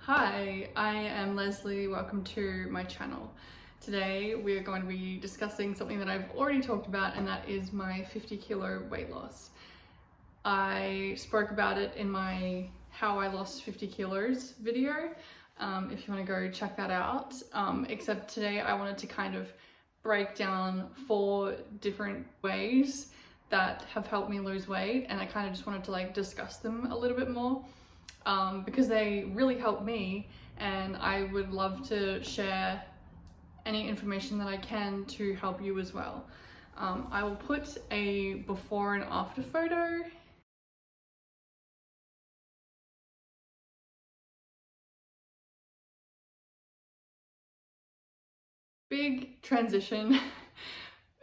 Hi, I am Leslie. Welcome to my channel. Today we are going to be discussing something that I've already talked about, and that is my 50 kilo weight loss. I spoke about it in my How I Lost 50 Kilos video, if you want to go check that out. Except today I wanted to kind of break down 4 different ways that have helped me lose weight, and I kind of just wanted to discuss them a little bit more. Because they really help me, and I would love to share any information that I can to help you as well. I will put a before and after photo. Big transition.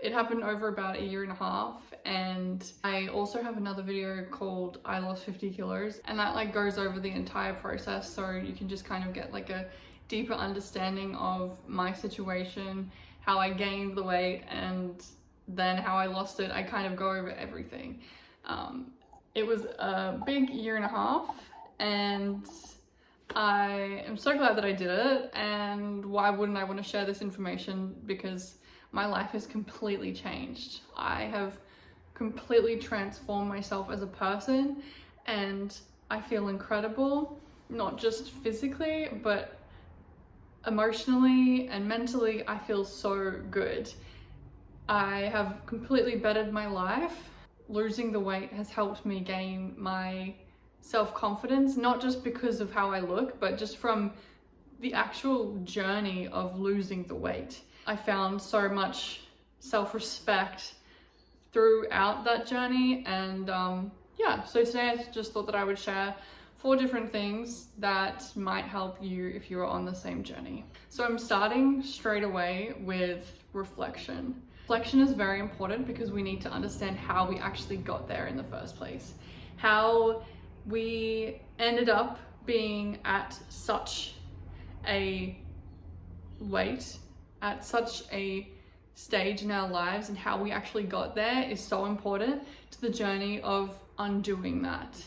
It happened over about a year and a half, and I also have another video called I Lost 50 Kilos, and that goes over the entire process, so you can just kind of get a deeper understanding of my situation, how I gained the weight, and then how I lost it. I kind of go over everything. It was a big year and a half, and I am so glad that I did it. And why wouldn't I want to share this information? Because my life has completely changed. I have completely transformed myself as a person, and I feel incredible, not just physically, but emotionally and mentally. I feel so good. I have completely bettered my life. Losing the weight has helped me gain my self-confidence, not just because of how I look, but just from the actual journey of losing the weight. I found so much self-respect throughout that journey, and yeah, so today I just thought that I would share 4 different things that might help you if you're on the same journey. So I'm starting straight away with reflection. Reflection is very important because we need to understand how we actually got there in the first place, how we ended up being at such a weight, at such a stage in our lives, and how we actually got there is so important to the journey of undoing that.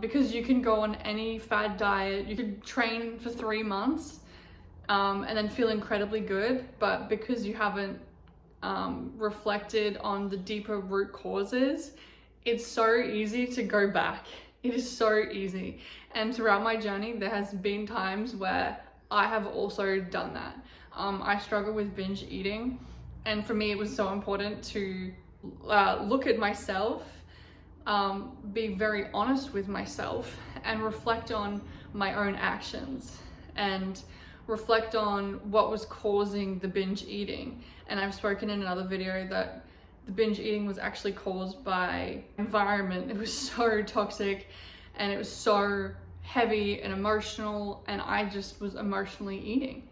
Because you can go on any fad diet, you could train for 3 months and then feel incredibly good, but because you haven't reflected on the deeper root causes, it's so easy to go back. It is so easy. And throughout my journey, there has been times where I have also done that. I struggle with binge eating, and for me it was so important to look at myself, be very honest with myself, and reflect on my own actions, and reflect on what was causing the binge eating. And I've spoken in another video that the binge eating was actually caused by environment. It was so toxic, and it was so heavy and emotional, and I just was emotionally eating.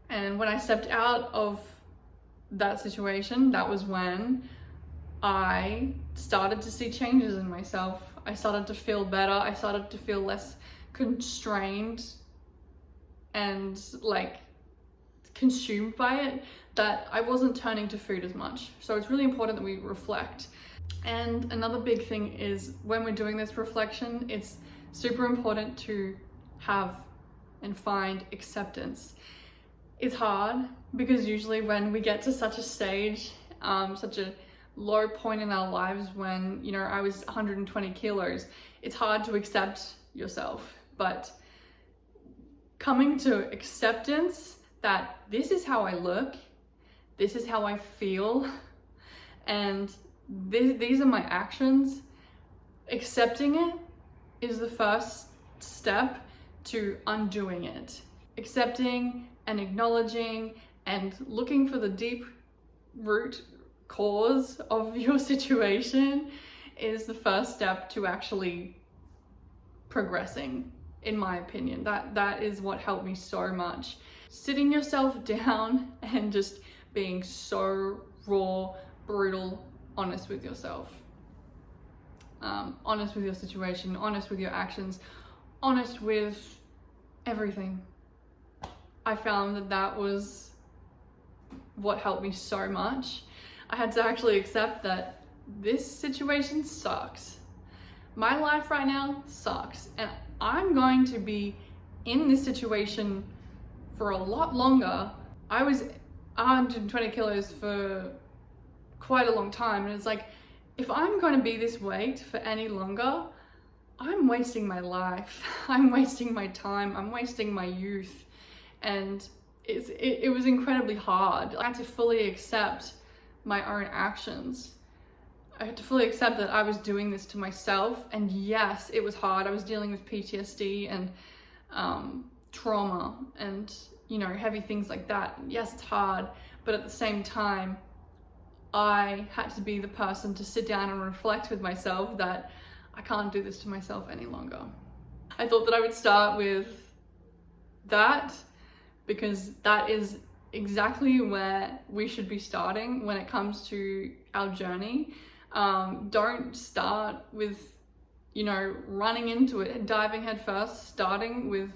And when I stepped out of that situation, that was when I started to see changes in myself. I started to feel better. I started to feel less constrained and consumed by it, that I wasn't turning to food as much. So it's really important that we reflect. And another big thing is, when we're doing this reflection, it's super important to have and find acceptance. It's hard because usually when we get to such a stage, such a low point in our lives, when, I was 120 kilos, it's hard to accept yourself. But coming to acceptance that this is how I look, this is how I feel, and these are my actions, accepting it is the first step to undoing it. Accepting and acknowledging and looking for the deep root cause of your situation is the first step to actually progressing, in my opinion. That is what helped me so much. Sitting yourself down and just being so raw, brutal, honest with yourself. Honest with your situation, honest with your actions, honest with everything. I found that was what helped me so much. I had to actually accept that this situation sucks. My life right now sucks, and I'm going to be in this situation for a lot longer. I was 120 kilos for quite a long time, and it's like, if I'm going to be this weight for any longer, I'm wasting my life. I'm wasting my time. I'm wasting my youth. And it was incredibly hard. I had to fully accept my own actions. I had to fully accept that I was doing this to myself. And yes, it was hard. I was dealing with PTSD and trauma and, you know, heavy things like that. Yes, it's hard. But at the same time, I had to be the person to sit down and reflect with myself that I can't do this to myself any longer. I thought that I would start with that because that is exactly where we should be starting when it comes to our journey. Don't start with, you know, running into it, diving head first. Starting with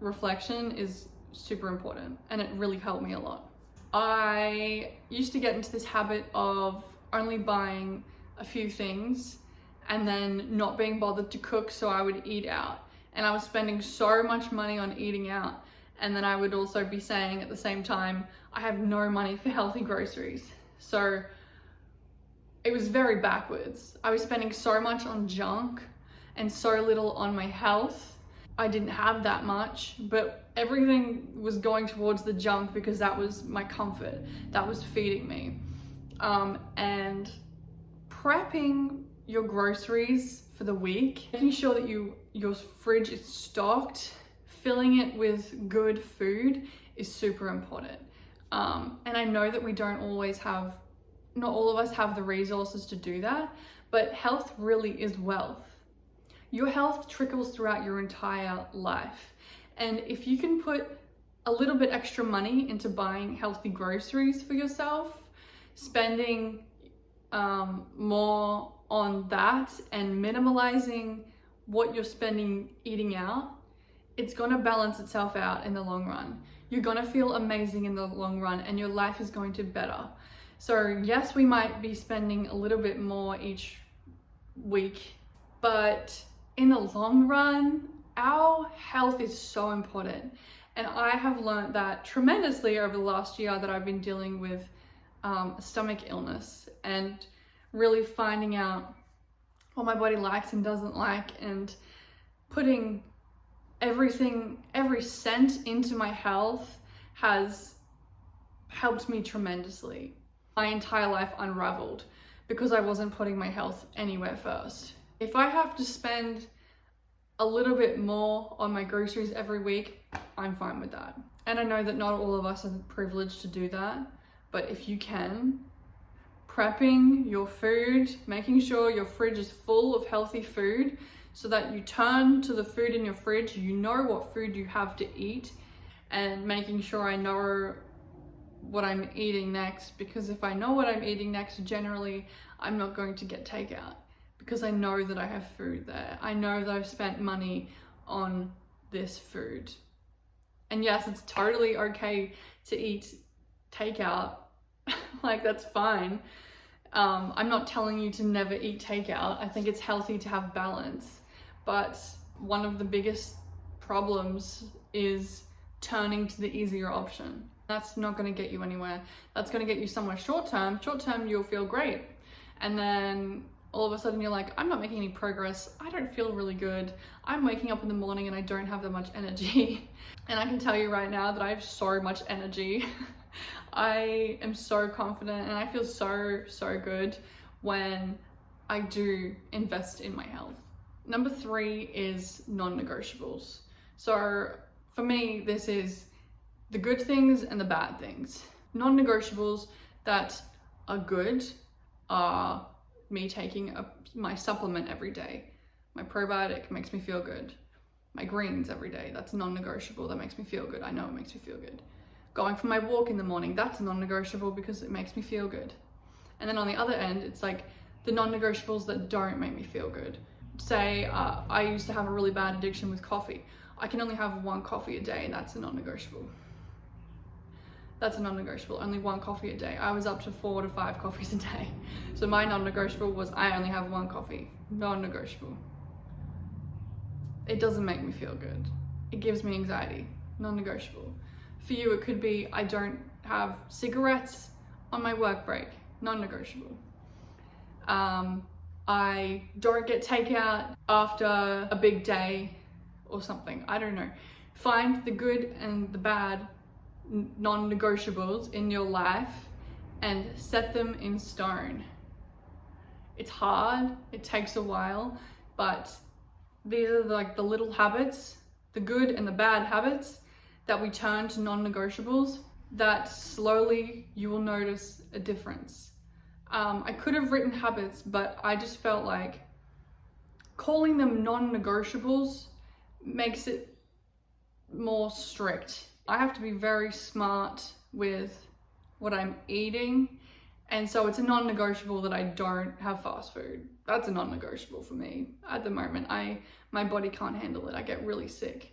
reflection is super important, and it really helped me a lot. I used to get into this habit of only buying a few things and then not being bothered to cook, so I would eat out. And I was spending so much money on eating out. And then I would also be saying at the same time, I have no money for healthy groceries. So it was very backwards. I was spending so much on junk and so little on my health. I didn't have that much, but everything was going towards the junk because that was my comfort. That was feeding me. And prepping your groceries for the week, making sure that your fridge is stocked, filling it with good food is super important. And I know that we don't always have, not all of us have the resources to do that, but health really is wealth. Your health trickles throughout your entire life. And if you can put a little bit extra money into buying healthy groceries for yourself, spending more on that and minimalizing what you're spending eating out, it's gonna balance itself out in the long run. You're gonna feel amazing in the long run and your life is going to better. So yes, we might be spending a little bit more each week, but in the long run, our health is so important. And I have learned that tremendously over the last year that I've been dealing with a stomach illness and really finding out what my body likes and doesn't like, and putting every cent into my health has helped me tremendously. My entire life unraveled because I wasn't putting my health anywhere first. If I have to spend a little bit more on my groceries every week, I'm fine with that. And I know that not all of us are privileged to do that, but if you can, prepping your food, making sure your fridge is full of healthy food so that you turn to the food in your fridge, you know what food you have to eat, and making sure I know what I'm eating next, because if I know what I'm eating next, generally I'm not going to get takeout because I know that I have food there. I know that I've spent money on this food. And yes, it's totally okay to eat takeout. Like, that's fine. I'm not telling you to never eat takeout. I think it's healthy to have balance. But one of the biggest problems is turning to the easier option. That's not going to get you anywhere. That's going to get you somewhere short term. Short term, you'll feel great. And then all of a sudden you're like, I'm not making any progress. I don't feel really good. I'm waking up in the morning and I don't have that much energy. And I can tell you right now that I have so much energy. I am so confident and I feel so good when I do invest in my health. Number 3 is non-negotiables. So for me, this is the good things and the bad things. Non-negotiables that are good are me taking my supplement every day. My probiotic makes me feel good. My greens every day, that's non-negotiable. That makes me feel good. I know it makes me feel good. Going for my walk in the morning, that's non-negotiable because it makes me feel good. And then on the other end, it's like the non-negotiables that don't make me feel good. Say I used to have a really bad addiction with coffee. I can only have 1 coffee a day, and that's a non-negotiable. That's a non-negotiable, only 1 coffee a day. I was up to 4 to 5 coffees a day. So my non-negotiable was I only have 1 coffee, non-negotiable. It doesn't make me feel good. it gives me anxiety, non-negotiable. For you, it could be I don't have cigarettes on my work break, non-negotiable. I don't get takeout after a big day or something, I don't know. Find the good and the bad non-negotiables in your life and set them in stone. It's hard, it takes a while, but these are like the little habits, the good and the bad habits that we turn to non-negotiables, that slowly you will notice a difference. I could have written habits, but I just felt like calling them non-negotiables makes it more strict. I have to be very smart with what I'm eating, and so it's a non-negotiable that I don't have fast food. That's a non-negotiable for me at the moment. My body can't handle it. I get really sick.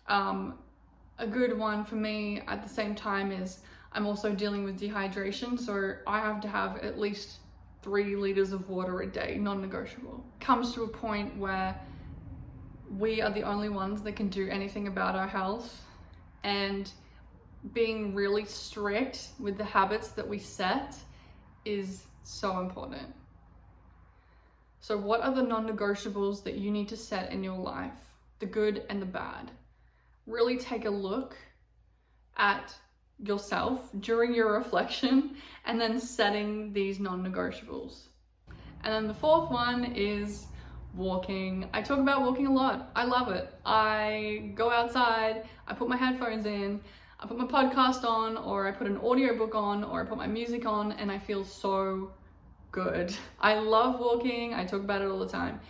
A good one for me at the same time is I'm also dealing with dehydration, so I have to have at least 3 liters of water a day, non-negotiable. Comes to a point where we are the only ones that can do anything about our health, and being really strict with the habits that we set is so important. So what are the non-negotiables that you need to set in your life? The good and the bad. Really take a look at yourself during your reflection and then setting these non-negotiables. And then the 4th one is walking. I talk about walking a lot. I love it. I go outside, I put my headphones in, I put my podcast on, or I put an audiobook on, or I put my music on, and I feel so good. I love walking. I talk about it all the time.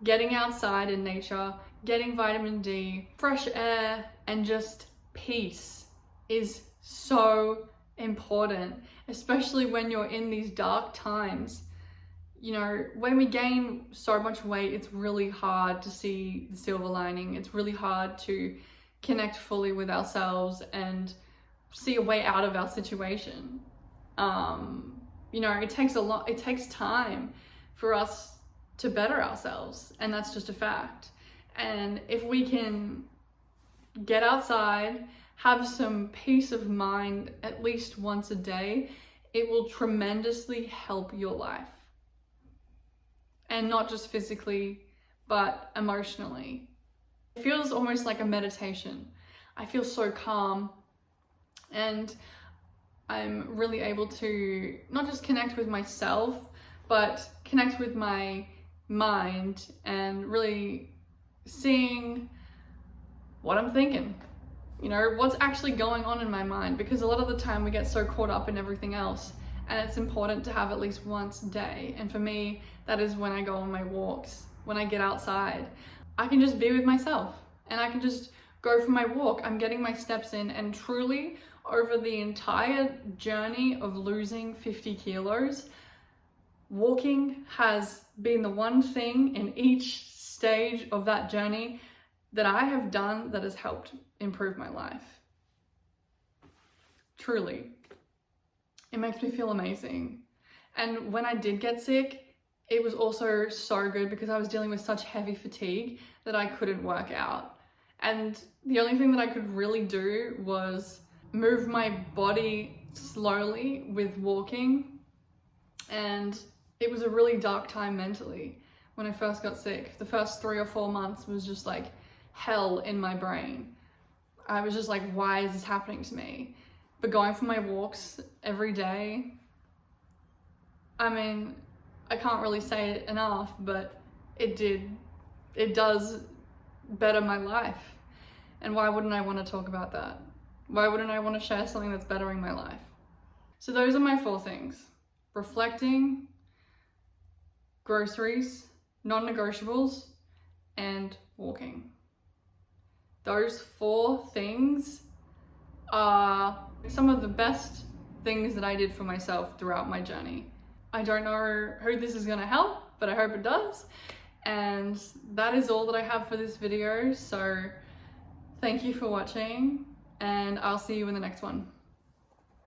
Getting outside in nature, getting vitamin D, fresh air, and just peace is so important, especially when you're in these dark times. You know, when we gain so much weight, it's really hard to see the silver lining. It's really hard to connect fully with ourselves and see a way out of our situation. You know, it takes time for us to better ourselves, and that's just a fact. And if we can get outside, have some peace of mind at least once a day, it will tremendously help your life. And not just physically, but emotionally. It feels almost like a meditation. I feel so calm, and I'm really able to not just connect with myself, but connect with my mind and really seeing what I'm thinking. You know, what's actually going on in my mind, because a lot of the time we get so caught up in everything else, and it's important to have at least once a day. And for me, that is when I go on my walks, when I get outside. I can just be with myself and I can just go for my walk. I'm getting my steps in, and truly over the entire journey of losing 50 kilos, walking has been the one thing in each stage of that journey that I have done that has helped improve my life. Truly. It makes me feel amazing. And when I did get sick, it was also so good because I was dealing with such heavy fatigue that I couldn't work out. And the only thing that I could really do was move my body slowly with walking. And it was a really dark time mentally when I first got sick. The first 3 or 4 months was just like hell in my brain. I was just like, why is this happening to me? But going for my walks every day, I mean, I can't really say it enough, but it does better my life. And why wouldn't I want to talk about that? Why wouldn't I want to share something that's bettering my life? So those are my 4 things: reflecting, groceries, non-negotiables, and walking. Those 4 things are some of the best things that I did for myself throughout my journey. I don't know who this is going to help, but I hope it does. And that is all that I have for this video. So thank you for watching, and I'll see you in the next one.